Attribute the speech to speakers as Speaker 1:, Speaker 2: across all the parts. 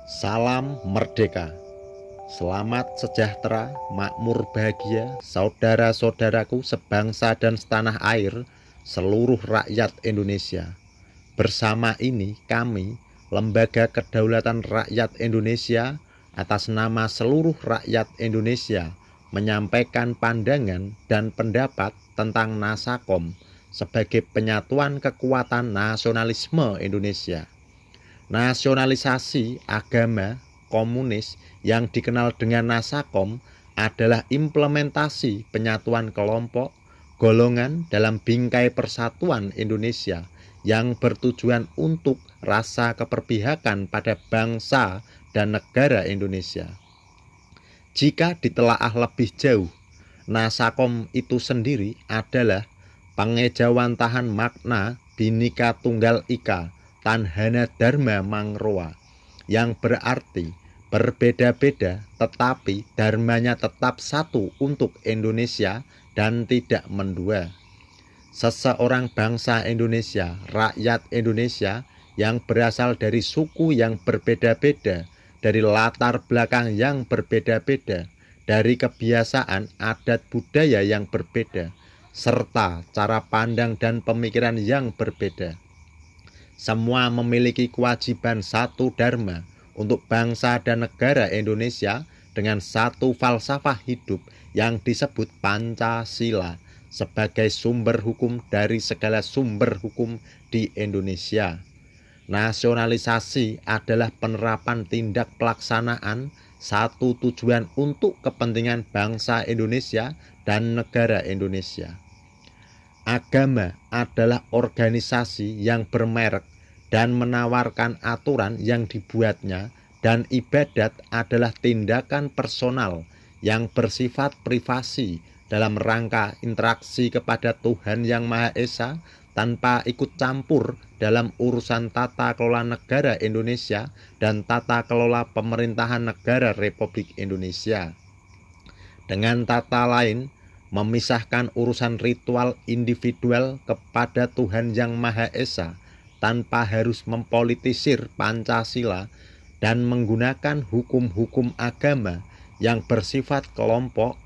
Speaker 1: Salam merdeka, selamat sejahtera, makmur bahagia, saudara-saudaraku sebangsa dan setanah air, seluruh rakyat Indonesia. Bersama ini kami, Lembaga Kedaulatan Rakyat Indonesia, atas nama seluruh rakyat Indonesia, menyampaikan pandangan dan pendapat tentang Nasakom sebagai penyatuan kekuatan nasionalisme Indonesia. Nasionalisasi agama komunis yang dikenal dengan Nasakom adalah implementasi penyatuan kelompok, golongan dalam bingkai persatuan Indonesia yang bertujuan untuk rasa keperpihakan pada bangsa dan negara Indonesia. Jika ditelaah lebih jauh, Nasakom itu sendiri adalah pengejawantahan makna Bhinneka Tunggal Ika Tanhana Dharma Mangroa, yang berarti berbeda-beda tetapi dharmanya tetap satu untuk Indonesia dan tidak mendua. Seseorang bangsa Indonesia, rakyat Indonesia yang berasal dari suku yang berbeda-beda, dari latar belakang yang berbeda-beda, dari kebiasaan adat budaya yang berbeda, serta cara pandang dan pemikiran yang berbeda. Semua memiliki kewajiban satu dharma untuk bangsa dan negara Indonesia dengan satu falsafah hidup yang disebut Pancasila sebagai sumber hukum dari segala sumber hukum di Indonesia. Nasionalisasi adalah penerapan tindak pelaksanaan satu tujuan untuk kepentingan bangsa Indonesia dan negara Indonesia. Agama adalah organisasi yang bermerek dan menawarkan aturan yang dibuatnya, dan ibadat adalah tindakan personal yang bersifat privasi dalam rangka interaksi kepada Tuhan Yang Maha Esa tanpa ikut campur dalam urusan tata kelola negara Indonesia dan tata kelola pemerintahan negara Republik Indonesia. Dengan kata lain, memisahkan urusan ritual individual kepada Tuhan Yang Maha Esa tanpa harus mempolitisir Pancasila dan menggunakan hukum-hukum agama yang bersifat kelompok,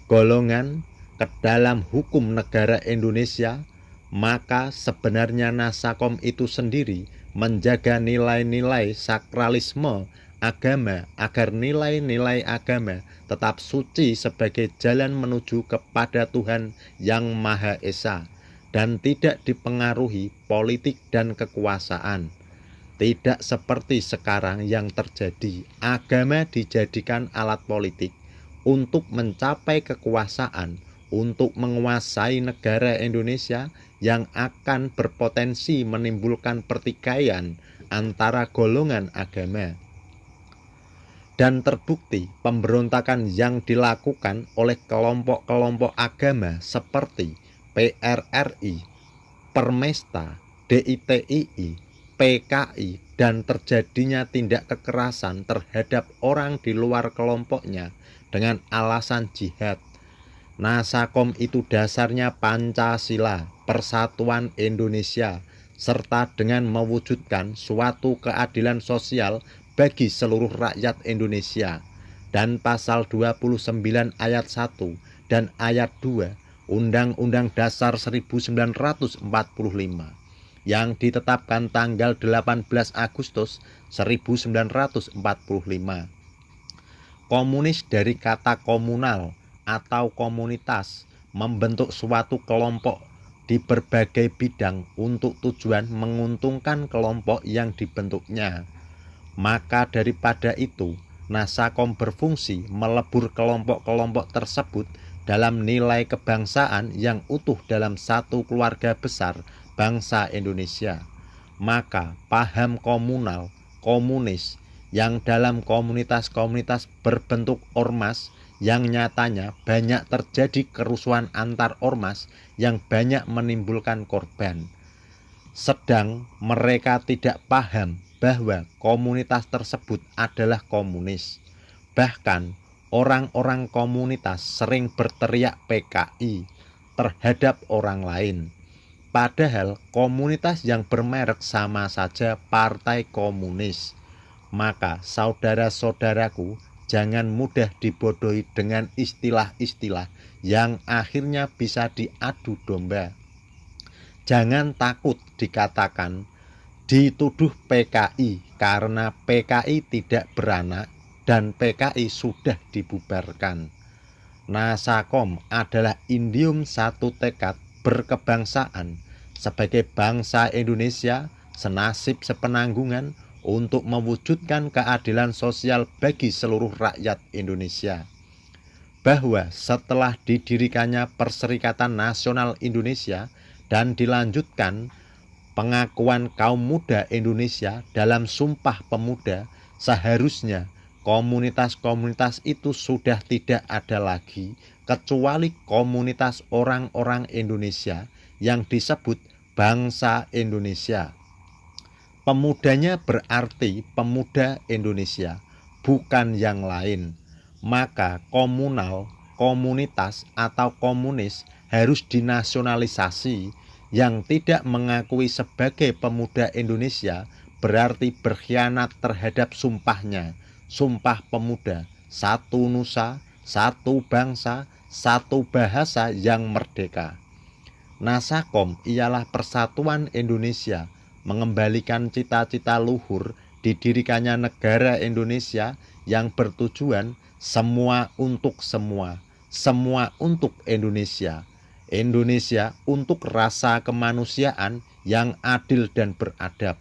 Speaker 1: golongan ke dalam hukum negara Indonesia, maka sebenarnya Nasakom itu sendiri menjaga nilai-nilai sakralisme agama agar nilai-nilai agama tetap suci sebagai jalan menuju kepada Tuhan Yang Maha Esa dan tidak dipengaruhi politik dan kekuasaan. Tidak seperti sekarang yang terjadi, agama dijadikan alat politik untuk mencapai kekuasaan, untuk menguasai negara Indonesia yang akan berpotensi menimbulkan pertikaian antara golongan agama. Dan terbukti pemberontakan yang dilakukan oleh kelompok-kelompok agama seperti PRRI, Permesta, DITII, PKI, dan terjadinya tindak kekerasan terhadap orang di luar kelompoknya dengan alasan jihad. Nasakom itu dasarnya Pancasila, Persatuan Indonesia, serta dengan mewujudkan suatu keadilan sosial bagi seluruh rakyat Indonesia, dan pasal 29 ayat 1 dan ayat 2 Undang-Undang Dasar 1945 yang ditetapkan tanggal 18 Agustus 1945. Komunis dari kata komunal atau komunitas, membentuk suatu kelompok di berbagai bidang untuk tujuan menguntungkan kelompok yang dibentuknya. Maka daripada itu, Nasakom berfungsi melebur kelompok-kelompok tersebut dalam nilai kebangsaan yang utuh dalam satu keluarga besar bangsa Indonesia. Maka paham komunal, komunis, yang dalam komunitas-komunitas berbentuk ormas, yang nyatanya banyak terjadi kerusuhan antar ormas yang banyak menimbulkan korban. Sedang mereka tidak paham bahwa komunitas tersebut adalah komunis. Bahkan orang-orang komunitas sering berteriak PKI terhadap orang lain. Padahal komunitas yang bermerek sama saja Partai Komunis. Maka saudara-saudaraku, jangan mudah dibodohi dengan istilah-istilah yang akhirnya bisa diadu domba. Jangan takut dikatakan dituduh PKI karena PKI tidak beranak dan PKI sudah dibubarkan. Nasakom adalah indium satu tekad berkebangsaan sebagai bangsa Indonesia senasib sepenanggungan untuk mewujudkan keadilan sosial bagi seluruh rakyat Indonesia. Bahwa setelah didirikannya Perserikatan Nasional Indonesia dan dilanjutkan pengakuan kaum muda Indonesia dalam Sumpah Pemuda, seharusnya komunitas-komunitas itu sudah tidak ada lagi kecuali komunitas orang-orang Indonesia yang disebut bangsa Indonesia. Pemudanya berarti pemuda Indonesia, bukan yang lain. Maka komunal, komunitas atau komunis harus dinasionalisasi. Yang tidak mengakui sebagai pemuda Indonesia berarti berkhianat terhadap sumpahnya, Sumpah Pemuda, satu nusa, satu bangsa, satu bahasa yang merdeka. Nasakom ialah persatuan Indonesia, mengembalikan cita-cita luhur didirikannya negara Indonesia yang bertujuan semua untuk semua, semua untuk Indonesia. Indonesia untuk rasa kemanusiaan yang adil dan beradab.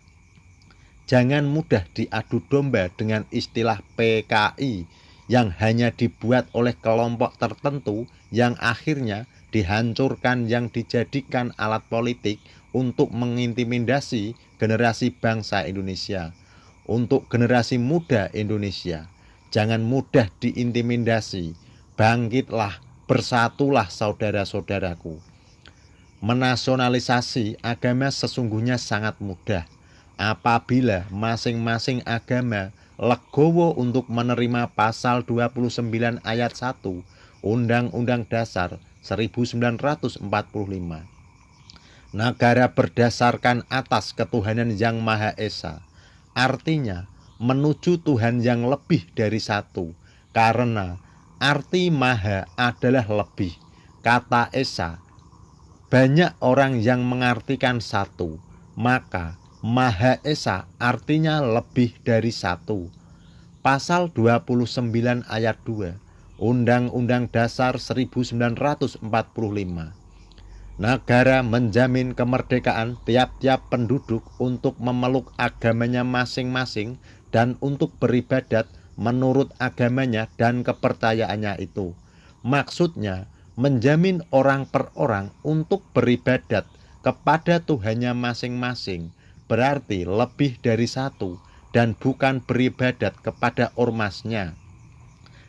Speaker 1: Jangan mudah diadu domba dengan istilah PKI yang hanya dibuat oleh kelompok tertentu yang akhirnya dihancurkan, yang dijadikan alat politik untuk mengintimidasi generasi bangsa Indonesia. Untuk generasi muda Indonesia, jangan mudah diintimidasi. Bangkitlah, bersatulah saudara-saudaraku. Menasionalisasi agama sesungguhnya sangat mudah apabila masing-masing agama legowo untuk menerima pasal 29 ayat 1 Undang-Undang Dasar 1945. Negara berdasarkan atas ketuhanan yang Maha Esa, artinya menuju Tuhan yang lebih dari satu, karena arti Maha adalah lebih. Kata Esa, banyak orang yang mengartikan satu, maka Maha Esa artinya lebih dari satu. Pasal 29 ayat 2 Undang-Undang Dasar 1945. Negara menjamin kemerdekaan tiap-tiap penduduk untuk memeluk agamanya masing-masing dan untuk beribadat menurut agamanya dan kepercayaannya itu. Maksudnya, menjamin orang per orang untuk beribadat kepada Tuhannya masing-masing, berarti lebih dari satu, dan bukan beribadat kepada ormasnya.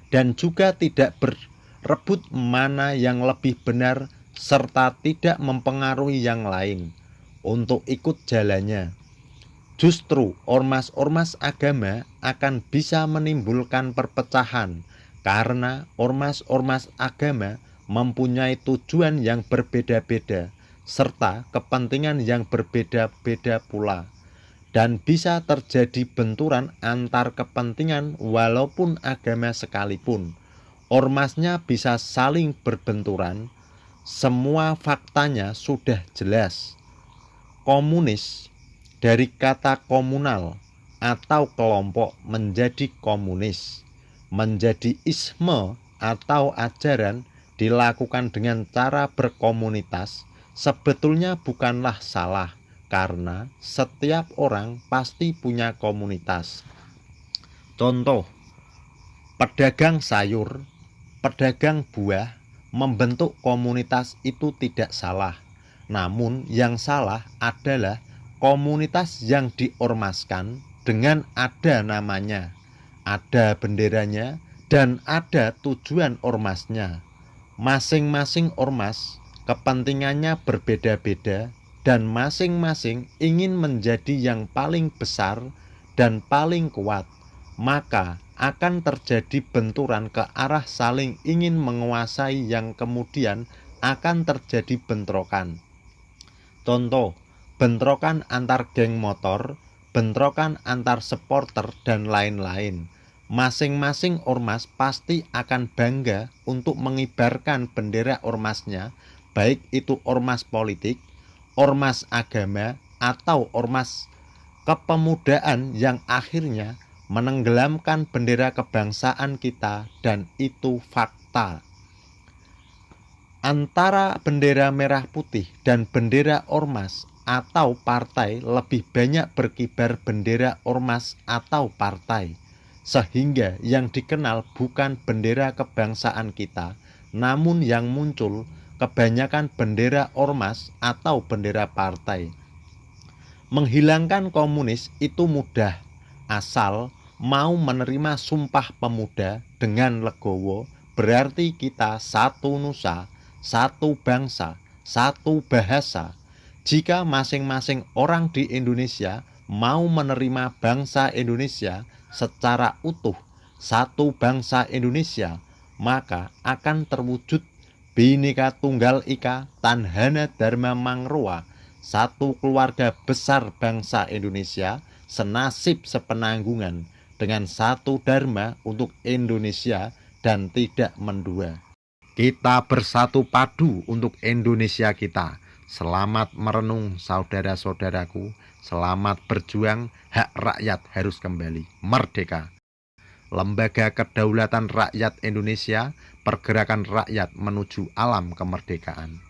Speaker 1: Dan juga tidak berebut mana yang lebih benar serta tidak mempengaruhi yang lain untuk ikut jalannya. Justru ormas-ormas agama akan bisa menimbulkan perpecahan karena ormas-ormas agama mempunyai tujuan yang berbeda-beda serta kepentingan yang berbeda-beda pula, dan bisa terjadi benturan antar kepentingan walaupun agama sekalipun. Ormasnya bisa saling berbenturan. Semua faktanya sudah jelas. Komunis dari kata komunal atau kelompok menjadi komunis, menjadi isme atau ajaran dilakukan dengan cara berkomunitas, sebetulnya bukanlah salah karena setiap orang pasti punya komunitas. Contoh, pedagang sayur, pedagang buah membentuk komunitas itu tidak salah. Namun yang salah adalah komunitas yang diormaskan dengan ada namanya, ada benderanya, dan ada tujuan ormasnya. Masing-masing ormas kepentingannya berbeda-beda dan masing-masing ingin menjadi yang paling besar dan paling kuat, maka akan terjadi benturan ke arah saling ingin menguasai yang kemudian akan terjadi bentrokan. Contoh, bentrokan antar geng motor, bentrokan antar supporter dan lain-lain. Masing-masing ormas pasti akan bangga untuk mengibarkan bendera ormasnya, baik itu ormas politik, ormas agama, atau ormas kepemudaan yang akhirnya menenggelamkan bendera kebangsaan kita, dan itu fakta. Antara bendera merah putih dan bendera ormas atau partai lebih banyak berkibar bendera ormas atau partai, sehingga yang dikenal bukan bendera kebangsaan kita, namun yang muncul kebanyakan bendera ormas atau bendera partai. Menghilangkan komunis itu mudah, asal mau menerima Sumpah Pemuda dengan legowo, berarti kita satu nusa, satu bangsa, satu bahasa. Jika masing-masing orang di Indonesia mau menerima bangsa Indonesia secara utuh, satu bangsa Indonesia, maka akan terwujud Bhinneka Tunggal Ika Tanhana Dharma Mangroa, satu keluarga besar bangsa Indonesia, senasib sepenanggungan, dengan satu dharma untuk Indonesia dan tidak mendua. Kita bersatu padu untuk Indonesia kita. Selamat merenung saudara-saudaraku, selamat berjuang, hak rakyat harus kembali merdeka. Lembaga Kedaulatan Rakyat Indonesia, Pergerakan Rakyat Menuju Alam Kemerdekaan.